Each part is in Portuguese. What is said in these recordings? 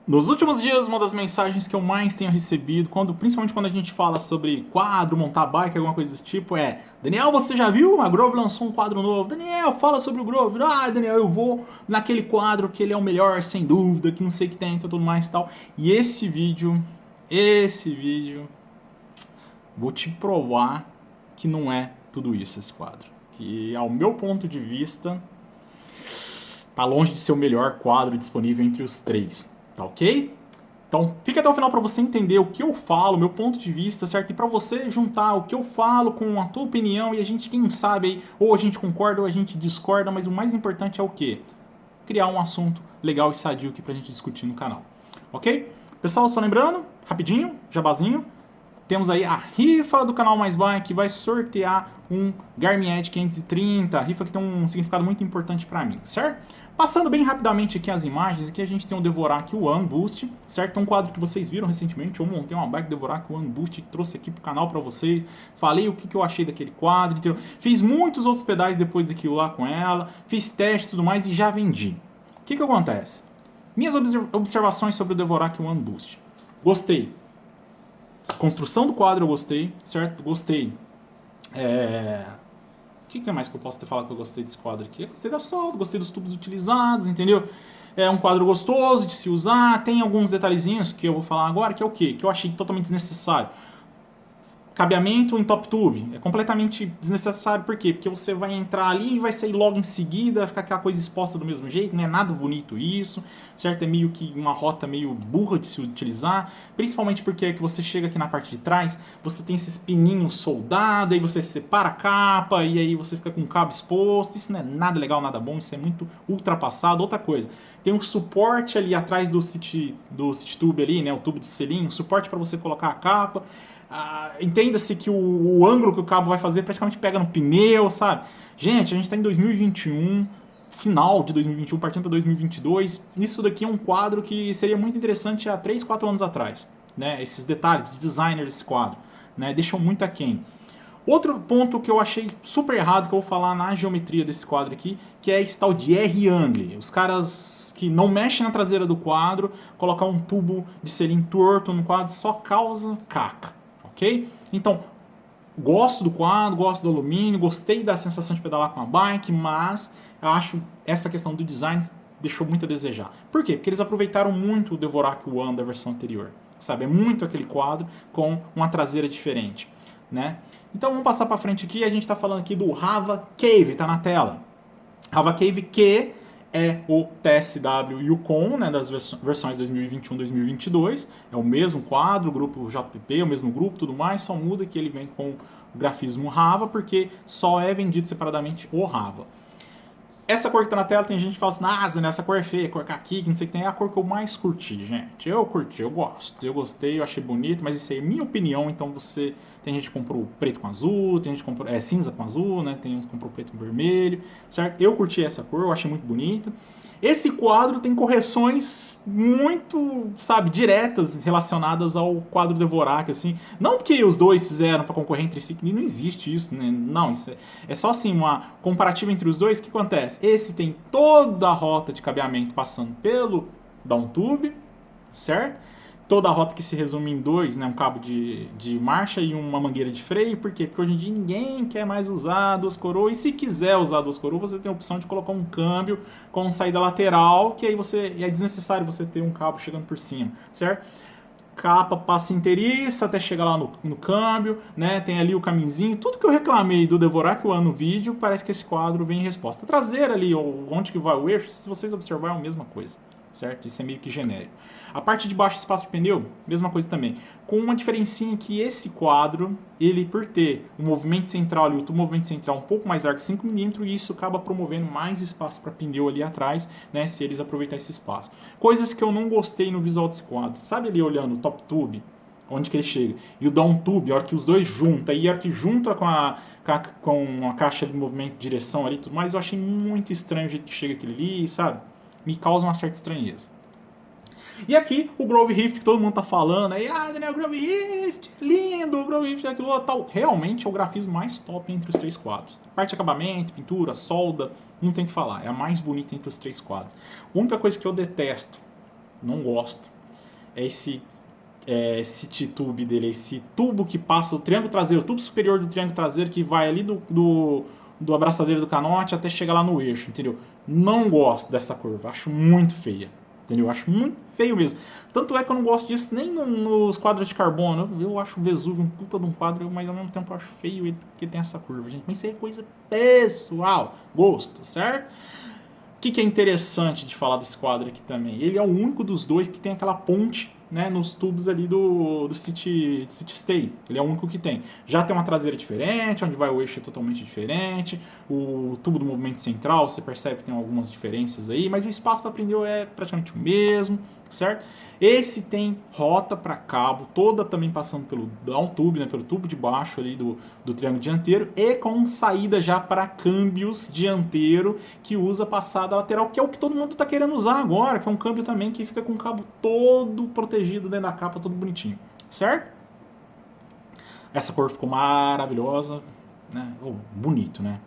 Nos últimos dias, uma das mensagens que eu mais tenho recebido, principalmente quando a gente fala sobre quadro, montar bike, alguma coisa desse tipo, é: Daniel, você já viu? A Grove lançou um quadro novo. Daniel, fala sobre o Grove. Ah, Daniel, eu vou naquele quadro que ele é o melhor, sem dúvida, que não sei o que tem, e tudo mais e tal. E esse vídeo, vou te provar que não é tudo isso esse quadro. Que, ao meu ponto de vista, tá longe de ser o melhor quadro disponível entre os três, tá ok? Então, fica até o final para você entender o que eu falo, meu ponto de vista, certo? E para você juntar o que eu falo com a tua opinião e a gente, quem sabe, aí, ou a gente concorda ou a gente discorda, mas o mais importante é o quê? Criar um assunto legal e sadio aqui pra gente discutir no canal, ok? Pessoal, só lembrando, rapidinho, jabazinho, temos aí a rifa do canal Mais Bike, que vai sortear um Garmin Edge 530, rifa que tem um significado muito importante para mim, certo? Passando bem rapidamente aqui as imagens, aqui a gente tem o Devorak One Boost, certo? É um quadro que vocês viram recentemente, eu montei uma bike Devorak One Boost, trouxe aqui pro canal para vocês, falei o que eu achei daquele quadro, entendeu? Fiz muitos outros pedais depois daquilo lá com ela, fiz testes e tudo mais e já vendi. O que acontece? Minhas observações sobre o Devorak One Boost. Gostei. Construção do quadro eu gostei, certo? Gostei. O que mais que eu posso ter falado que eu gostei desse quadro aqui? Eu gostei da solda, gostei dos tubos utilizados, entendeu? É um quadro gostoso de se usar. Tem alguns detalhezinhos que eu vou falar agora, que é o quê? Que eu achei totalmente desnecessário. Cabeamento em top tube é completamente desnecessário, por quê? Porque você vai entrar ali e vai sair logo em seguida, vai ficar aquela coisa exposta do mesmo jeito, não é nada bonito isso, certo? É meio que uma rota meio burra de se utilizar, principalmente porque é que você chega aqui na parte de trás, você tem esses pininhos soldados, aí você separa a capa, e aí você fica com o cabo exposto, isso não é nada legal, nada bom, isso é muito ultrapassado. Outra coisa, tem um suporte ali atrás do city tube ali, né, o tubo de selinho, suporte para você colocar a capa. Entenda-se que o ângulo que o cabo vai fazer praticamente pega no pneu, sabe? Gente, a gente está em 2021, final de 2021, partindo para 2022. Isso daqui é um quadro que seria muito interessante há 3, 4 anos atrás. Né? Esses detalhes de designer desse quadro, né? Deixam muito aquém. Outro ponto que eu achei super errado, que eu vou falar na geometria desse quadro aqui, que é esse tal de R-angle. Os caras que não mexem na traseira do quadro, colocar um tubo de selim torto no quadro só causa caca. Ok? Então, gosto do quadro, gosto do alumínio, gostei da sensação de pedalar com a bike, mas eu acho essa questão do design deixou muito a desejar. Por quê? Porque eles aproveitaram muito o Devorak One da versão anterior. Sabe? É muito aquele quadro com uma traseira diferente. Né? Então vamos passar para frente aqui. A gente está falando aqui do Rava Cave, está na tela. Rava Cave que é o TSW Yukon, né, das versões 2021-2022. É o mesmo quadro, o grupo JPP, o mesmo grupo, tudo mais, só muda que ele vem com o grafismo Rava, porque só é vendido separadamente o Rava. Essa cor que tá na tela, tem gente que fala assim, essa cor é feia, cor caqui, que não sei o que tem. É a cor que eu mais curti, gente. Eu curti, eu gosto. Eu gostei, eu achei bonito, mas isso aí é minha opinião, então você... Tem gente que comprou preto com azul, tem gente que comprou cinza com azul, né? Tem uns que comprou preto com vermelho, certo? Eu curti essa cor, eu achei muito bonita. Esse quadro tem correções muito, sabe, diretas relacionadas ao quadro Devorak, assim. Não porque os dois fizeram para concorrer entre si, que não existe isso, né? Não, isso é só assim uma comparativa entre os dois. O que acontece? Esse tem toda a rota de cabeamento passando pelo downtube, certo? Toda a rota que se resume em dois, né? Um cabo de marcha e uma mangueira de freio. Por quê? Porque hoje em dia ninguém quer mais usar duas coroas. E se quiser usar duas coroas, você tem a opção de colocar um câmbio com saída lateral, que aí é desnecessário você ter um cabo chegando por cima, certo? Capa passa inteiriça até chegar lá no câmbio, né? Tem ali o caminhozinho. Tudo que eu reclamei do Devorak One no vídeo, parece que esse quadro vem em resposta. A traseira ali, onde que vai o eixo, se vocês observarem, é a mesma coisa, certo? Isso é meio que genérico. A parte de baixo, espaço de pneu, mesma coisa também. Com uma diferencinha que esse quadro, ele por ter o movimento central e o movimento central um pouco mais largo, 5 mm, e isso acaba promovendo mais espaço para pneu ali atrás, né, se eles aproveitarem esse espaço. Coisas que eu não gostei no visual desse quadro. Sabe ali olhando o top tube, onde que ele chega, e o down tube, a hora que os dois juntam, e a hora que junta com a caixa de movimento de direção ali e tudo mais, eu achei muito estranho o jeito que chega aquele ali, sabe? Me causa uma certa estranheza. E aqui o Grove Rift, que todo mundo tá falando, aí, Daniel, Grove Rift, lindo, Grove Rift, aquilo tal. Realmente é o grafismo mais top entre os três quadros. Parte de acabamento, pintura, solda, não tem o que falar. É a mais bonita entre os três quadros. A única coisa que eu detesto, não gosto, é esse tube dele, esse tubo que passa o triângulo traseiro, o tubo superior do triângulo traseiro que vai ali do abraçadeiro do canote até chegar lá no eixo, entendeu? Não gosto dessa curva, acho muito feia, entendeu? Acho muito feio mesmo. Tanto é que eu não gosto disso nem nos quadros de carbono. Eu acho o Vesúvio um puta de um quadro, mas ao mesmo tempo eu acho feio ele porque tem essa curva, gente. Mas isso aí é coisa pessoal, gosto, certo? O que é interessante de falar desse quadro aqui também? Ele é o único dos dois que tem aquela ponte, né, nos tubos ali do City Stay. Ele é o único que tem. Já tem uma traseira diferente, onde vai o eixo é totalmente diferente. O tubo do movimento central, você percebe que tem algumas diferenças aí, mas o espaço para prender é praticamente o mesmo, certo? Esse tem rota para cabo, toda também passando pelo down tube, né, pelo tubo de baixo ali do triângulo dianteiro, e com saída já para câmbios dianteiro, que usa passada lateral, que é o que todo mundo está querendo usar agora, que é um câmbio também que fica com o cabo todo protegido dentro da capa, todo bonitinho, certo? Essa cor ficou maravilhosa, né? Oh, bonito, né?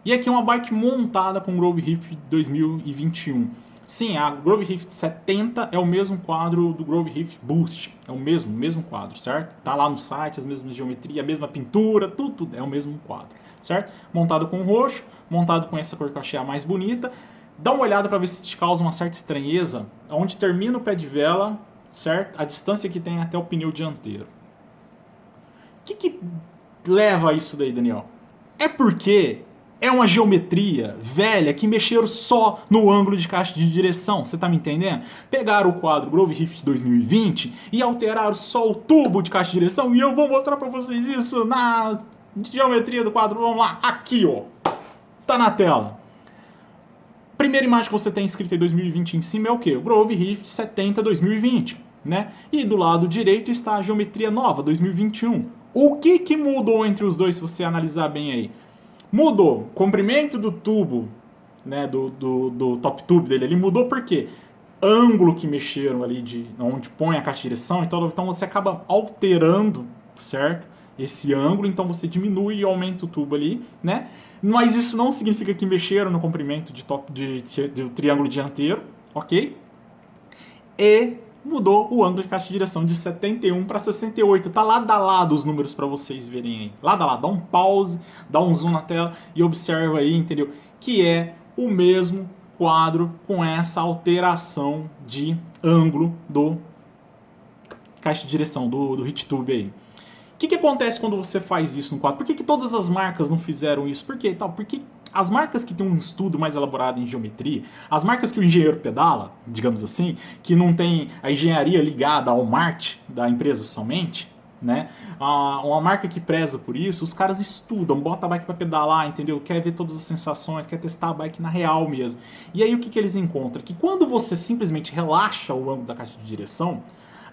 E aqui é uma bike montada com Grove Riff 2021. Sim, a Grove Riff 70 é o mesmo quadro do Grove Riff Boost. É o mesmo quadro, certo? Tá lá no site, as mesmas geometrias, a mesma pintura, tudo é o mesmo quadro, certo? Montado com roxo, montado com essa cor que eu achei a mais bonita. Dá uma olhada para ver se te causa uma certa estranheza, onde termina o pé de vela, certo? A distância que tem até o pneu dianteiro. O que leva a isso daí, Daniel? É porque é uma geometria velha que mexeram só no ângulo de caixa de direção, você tá me entendendo? Pegaram o quadro Grove Riff 2020 e alteraram só o tubo de caixa de direção, e eu vou mostrar pra vocês isso na geometria do quadro. Vamos lá, aqui ó, tá na tela. Primeira imagem que você tem escrita em 2020 em cima é o que? O Grove Riff 70 2020, né? E do lado direito está a geometria nova, 2021. O que mudou entre os dois, se você analisar bem aí? Mudou o comprimento do tubo, né, do top tube dele, ele mudou por quê? Ângulo que mexeram ali de onde põe a caixa de direção, então você acaba alterando, certo? Esse ângulo, então você diminui e aumenta o tubo ali, né? Mas isso não significa que mexeram no comprimento de triângulo dianteiro, ok? E mudou o ângulo de caixa de direção de 71 para 68. Tá lado a lado os números para vocês verem aí. Lado a lado, dá um pause, dá um zoom na tela e observa aí, entendeu? Que é o mesmo quadro com essa alteração de ângulo do caixa de direção, do hit tube aí. O que acontece quando você faz isso no quadro? Por que todas as marcas não fizeram isso? Por quê? Porque as marcas que têm um estudo mais elaborado em geometria, as marcas que o engenheiro pedala, digamos assim, que não tem a engenharia ligada ao marketing da empresa somente, né? Uma marca que preza por isso, os caras estudam, bota a bike para pedalar, entendeu? Quer ver todas as sensações, quer testar a bike na real mesmo. E aí o que eles encontram? Que quando você simplesmente relaxa o ângulo da caixa de direção,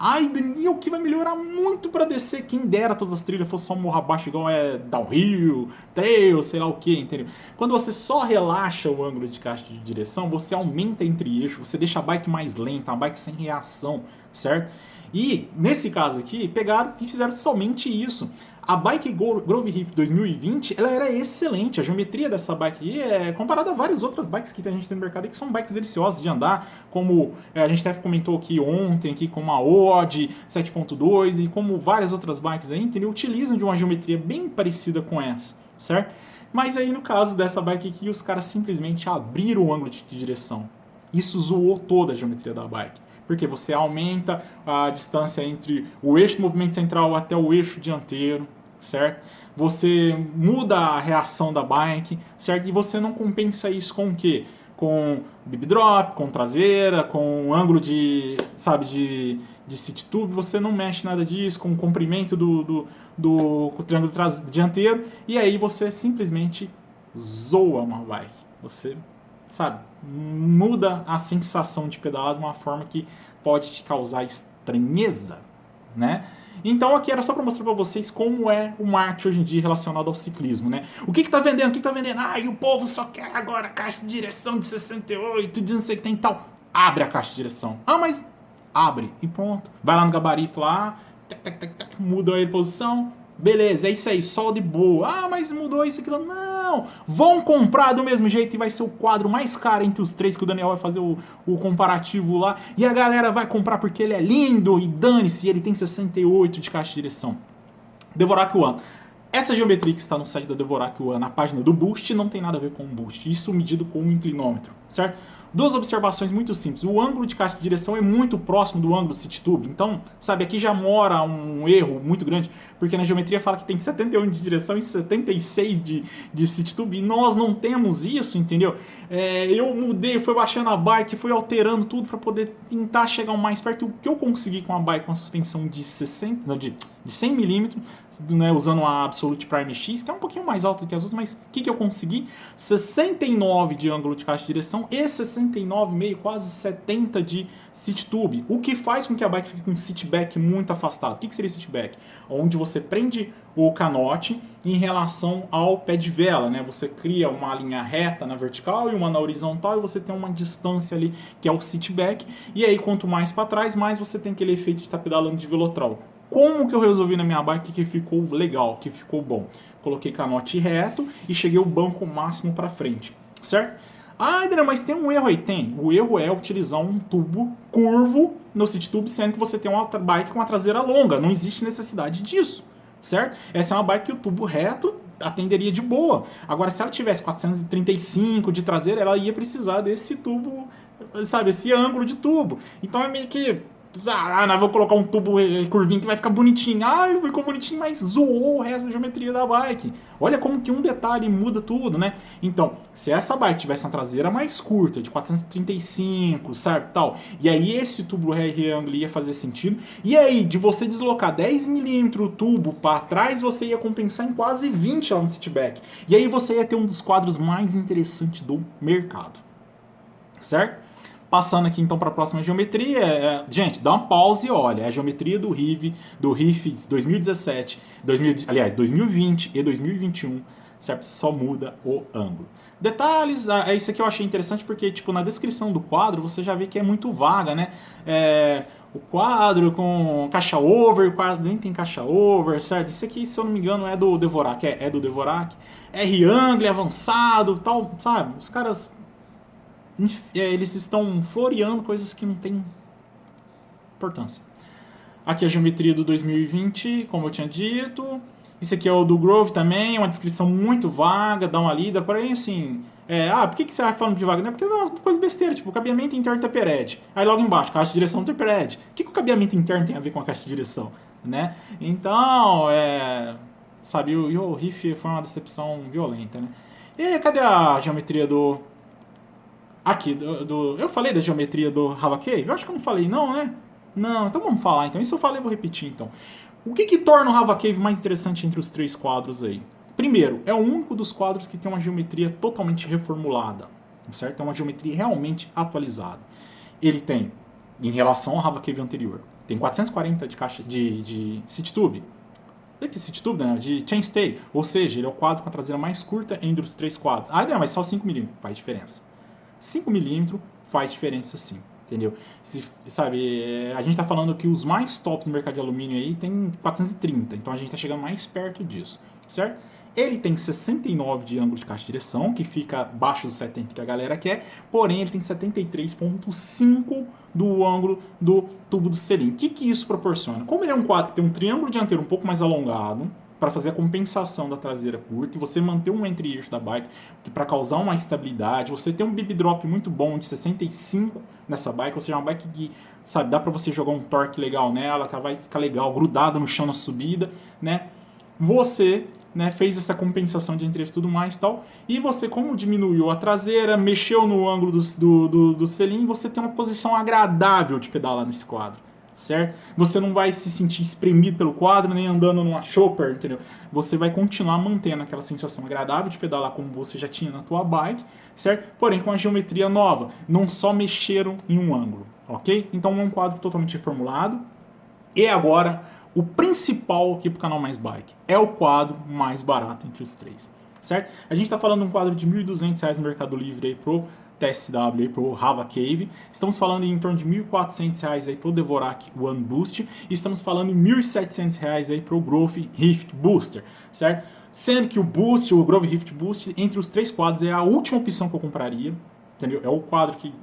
ai, Daniel, que vai melhorar muito para descer. Quem dera todas as trilhas fossem só morro abaixo, igual é downhill, trail, sei lá o que, entendeu? Quando você só relaxa o ângulo de caixa de direção, você aumenta entre eixos, você deixa a bike mais lenta, a bike sem reação, certo? E, nesse caso aqui, pegaram e fizeram somente isso. A bike Grove Riff 2020, ela era excelente. A geometria dessa bike é comparada a várias outras bikes que a gente tem no mercado, que são bikes deliciosas de andar, como a gente até comentou aqui ontem, aqui, como a Odd 7.2 e como várias outras bikes aí, entendeu? Utilizam de uma geometria bem parecida com essa, certo? Mas aí no caso dessa bike aqui, os caras simplesmente abriram o ângulo de direção. Isso zoou toda a geometria da bike. Porque você aumenta a distância entre o eixo de movimento central até o eixo dianteiro, certo? Você muda a reação da bike, certo? E você não compensa isso com o quê? Com bib drop, com traseira, com ângulo de city tube, você não mexe nada disso, com o comprimento do triângulo dianteiro, e aí você simplesmente zoa uma bike. Você, sabe, muda a sensação de pedalar de uma forma que pode te causar estranheza, né? Então aqui era só para mostrar para vocês como é o marketing hoje em dia relacionado ao ciclismo, né? O que tá vendendo? O que tá vendendo? Ah, e o povo só quer agora caixa de direção de 68, dizendo que tem tal. Abre a caixa de direção. Ah, mas abre e pronto. Vai lá no gabarito lá, muda a posição, Beleza, é isso aí, sol de boa. Ah, mas mudou isso aqui. Não, vão comprar do mesmo jeito e vai ser o quadro mais caro entre os três que o Daniel vai fazer o comparativo lá. E a galera vai comprar porque ele é lindo e dane-se, ele tem 68 de caixa de direção. Dvorak One. Essa geometria que está no site da Dvorak One, na página do Boost, não tem nada a ver com o Boost. Isso medido com um inclinômetro, certo? Duas observações muito simples. O ângulo de caixa de direção é muito próximo do ângulo do City Tube. Então, sabe, aqui já mora um erro muito grande, porque na geometria fala que tem 71 de direção e 76 de City Tube, e nós não temos isso, entendeu? Eu mudei, fui baixando a bike, fui alterando tudo para poder tentar chegar o mais perto. O que eu consegui com a bike com a suspensão de 100 mm, né, usando a Absolute Prime X, que é um pouquinho mais alto do que as outras, mas o que eu consegui? 69 de ângulo de caixa de direção e 69,5, quase 70 de City Tube, o que faz com que a bike fique com um sit back muito afastado. O que seria sit back? Onde você prende o canote em relação ao pé de vela, né? Você cria uma linha reta na vertical e uma na horizontal e você tem uma distância ali que é o sit back, e aí quanto mais para trás, mais você tem aquele efeito de estar pedalando de velotrol. Como que eu resolvi na minha bike que ficou legal, que ficou bom? Coloquei canote reto e cheguei o banco máximo para frente, certo? Ah, Adriano, mas tem um erro aí. Tem. O erro é utilizar um tubo curvo no City Tube, sendo que você tem uma bike com a traseira longa. Não existe necessidade disso, certo? Essa é uma bike que o tubo reto atenderia de boa. Agora, se ela tivesse 435 de traseira, ela ia precisar desse tubo, sabe, esse ângulo de tubo. Então é meio que... nós vou colocar um tubo curvinho que vai ficar bonitinho. Ficou bonitinho, mas zoou o resto da geometria da bike. Olha como que um detalhe muda tudo, né? Então, se essa bike tivesse uma traseira mais curta, de 435, sabe, tal, e aí esse tubo reângulo ia fazer sentido, e aí, de você deslocar 10mm o tubo para trás, você ia compensar em quase 20 lá no sitback. E aí você ia ter um dos quadros mais interessantes do mercado. Certo? Passando aqui então para a próxima geometria, gente, dá uma pausa e olha, é a geometria do Riff 2017, 2020 e 2021, certo? Só muda o ângulo. Detalhes, isso aqui eu achei interessante porque, tipo, na descrição do quadro você já vê que é muito vaga, né? O quadro com caixa over, o quadro nem tem caixa over, certo? Isso aqui, se eu não me engano, é do Dvorak, é do Dvorak, R-angle, avançado, tal, sabe? Os caras... eles estão floreando coisas que não tem importância. Aqui a geometria do 2020, como eu tinha dito. Isso aqui é o do Grove também, é uma descrição muito vaga, dá uma lida, porém assim... por que você vai falando de vaga? Não é porque é umas coisas besteiras, tipo cabeamento interno tapered. Aí logo embaixo, caixa de direção tapered. O que o cabeamento interno tem a ver com a caixa de direção? Né? Então, sabe, o Riff foi uma decepção violenta, né? E cadê a geometria do... Aqui, eu falei da geometria do Hava Cave? Eu acho que eu não falei, não, né? Não, então vamos falar. Então, isso eu falei, vou repetir, então. O que torna o Hava Cave mais interessante entre os três quadros aí? Primeiro, é o único dos quadros que tem uma geometria totalmente reformulada, certo? É uma geometria realmente atualizada. Ele tem, em relação ao Hava Cave anterior, tem 440 de caixa de City Tube. City Tube, né? De chainstay. Ou seja, ele é o quadro com a traseira mais curta entre os três quadros. Não, mas só 5mm, faz diferença. 5mm faz diferença sim, entendeu? Sabe, a gente tá falando que os mais tops no mercado de alumínio aí tem 430, então a gente tá chegando mais perto disso, certo? Ele tem 69 de ângulo de caixa de direção, que fica abaixo dos 70 que a galera quer, porém ele tem 73,5 do ângulo do tubo do selim. O que isso proporciona? Como ele é um quadro que tem um triângulo dianteiro um pouco mais alongado, para fazer a compensação da traseira curta e você manter um entre-eixo da bike para causar uma estabilidade, você tem um bib drop muito bom de 65 nessa bike, ou seja, uma bike que, sabe, dá para você jogar um torque legal nela, que ela vai ficar legal, grudada no chão na subida, né? Você, né, fez essa compensação de entre-eixo e tudo mais e tal, e você, como diminuiu a traseira, mexeu no ângulo do selim, você tem uma posição agradável de pedalar nesse quadro. Certo? Você não vai se sentir espremido pelo quadro, nem andando numa chopper, entendeu? Você vai continuar mantendo aquela sensação agradável de pedalar como você já tinha na tua bike, certo? Porém, com a geometria nova, não só mexeram em um ângulo, ok? Então é um quadro totalmente reformulado. E agora, o principal aqui para o canal Mais Bike é o quadro mais barato entre os três, certo? A gente está falando de um quadro de R$ 1.200 no Mercado Livre aí pro TSW aí pro Rava Cave. Estamos falando em torno de R$ 1.400 aí pro Dvorak One Boost. E estamos falando em R$ 1.700 aí pro Growth Rift Booster, certo? Sendo que o Boost, o Growth Rift Boost, entre os 3 quadros é a última opção que eu compraria, entendeu? É o quadro que,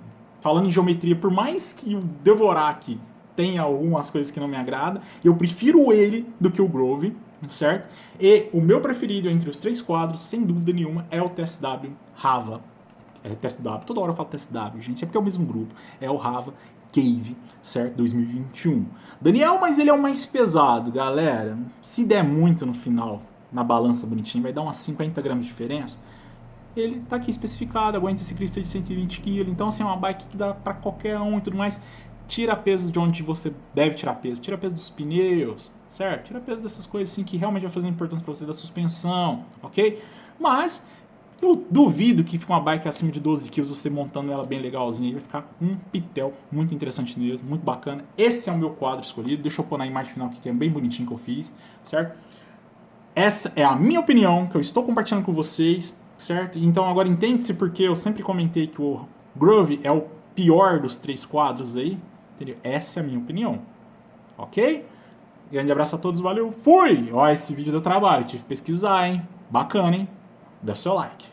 falando em geometria, por mais que o Dvorak tenha algumas coisas que não me agradam, eu prefiro ele do que o Grove, certo? E o meu preferido entre os 3 quadros, sem dúvida nenhuma, é o TSW Rava. É TSW, toda hora eu falo TSW, gente, é porque é o mesmo grupo. É o Rava Cave, certo? 2021. Daniel, mas ele é o mais pesado, galera. Se der muito no final, na balança bonitinho, vai dar umas 50 gramas de diferença. Ele tá aqui especificado, aguenta esse cristal de 120 kg. Então, assim, é uma bike que dá pra qualquer um e tudo mais. Tira peso de onde você deve tirar peso. Tira peso dos pneus, certo? Tira peso dessas coisas assim que realmente vai fazer importância pra você, da suspensão, ok? Mas eu duvido que fique uma bike acima de 12 kg, você montando ela bem legalzinha. Vai ficar um pitel muito interessante mesmo, muito bacana. Esse é o meu quadro escolhido. Deixa eu pôr na imagem final aqui, que é bem bonitinho que eu fiz, certo? Essa é a minha opinião, que eu estou compartilhando com vocês, certo? Então agora entende-se porque eu sempre comentei que o Grove é o pior dos 3 quadros aí, entendeu? Essa é a minha opinião, ok? Grande abraço a todos, valeu, fui! Ó, esse vídeo deu trabalho, tive que pesquisar, hein? Bacana, hein? Dá seu like.